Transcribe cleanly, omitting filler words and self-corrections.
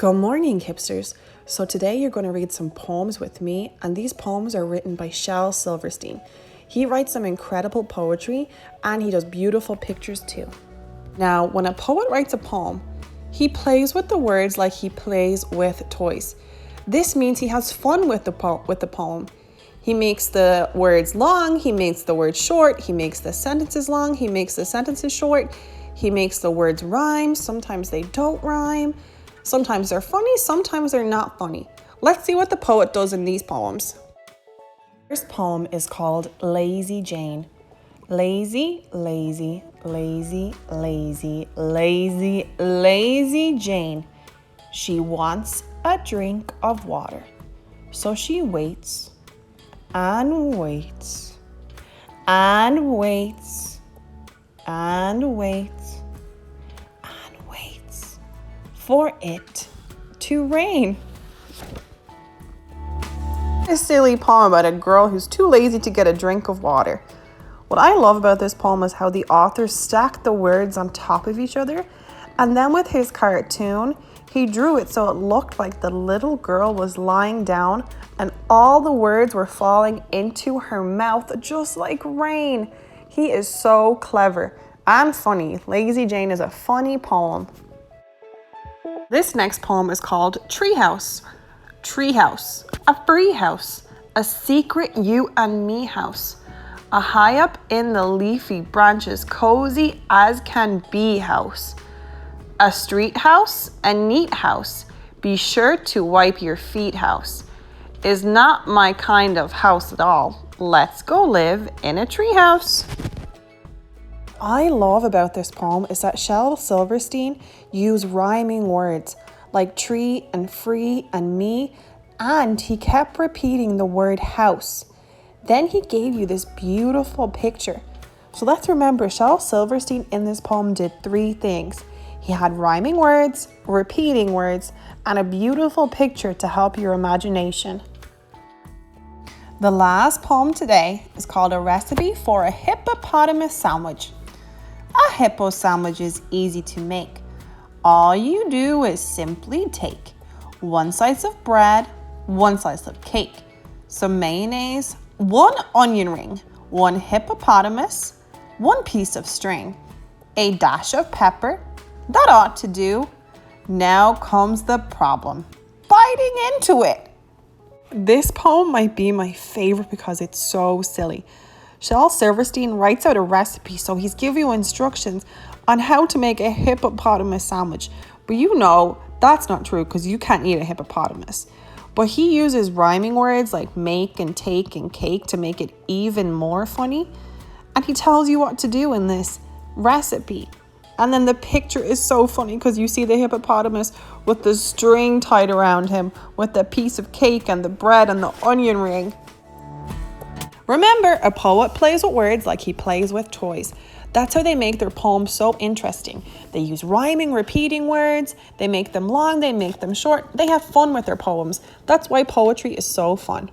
Good morning, hipsters. So today you're going to read some poems with me, and these poems are written by Shel Silverstein. He writes some incredible poetry and he does beautiful pictures too. Now, when a poet writes a poem, he plays with the words like he plays with toys. This means he has fun with the poem. He makes the words long, he makes the words short, he makes the sentences long, he makes the sentences short, he makes the words rhyme, sometimes they don't rhyme. Sometimes they're funny, sometimes they're not funny. Let's see what the poet does in these poems. First poem is called Lazy Jane. Lazy, lazy, lazy, lazy, lazy, lazy Jane. She wants a drink of water. So she waits and waits and waits and waits for it to rain. A silly poem about a girl who's too lazy to get a drink of water. What I love about this poem is how the author stacked the words on top of each other, and then with his cartoon, he drew it so it looked like the little girl was lying down and all the words were falling into her mouth just like rain. He is so clever and funny. Lazy Jane is a funny poem. This next poem is called Treehouse. Treehouse, a free house, a secret you and me house, a high up in the leafy branches, cozy as can be house, a street house, a neat house, be sure to wipe your feet house, is not my kind of house at all. Let's go live in a treehouse. I love about this poem is that Shel Silverstein used rhyming words like tree and free and me, and he kept repeating the word house. Then he gave you this beautiful picture. So let's remember, Shel Silverstein in this poem did three things. He had rhyming words, repeating words, and a beautiful picture to help your imagination. The last poem today is called A Recipe for a Hippopotamus Sandwich. A hippo sandwich is easy to make. All you do is simply take one slice of bread, one slice of cake, some mayonnaise, one onion ring, one hippopotamus, one piece of string, a dash of pepper. That ought to do. Now comes the problem, biting into it. This poem might be my favorite because it's so silly. Shel Silverstein writes out a recipe, so he's giving you instructions on how to make a hippopotamus sandwich. But you know, that's not true because you can't eat a hippopotamus. But he uses rhyming words like make and take and cake to make it even more funny. And he tells you what to do in this recipe. And then the picture is so funny because you see the hippopotamus with the string tied around him, with the piece of cake and the bread and the onion ring. Remember, a poet plays with words like he plays with toys. That's how they make their poems so interesting. They use rhyming, repeating words. They make them long, they make them short. They have fun with their poems. That's why poetry is so fun.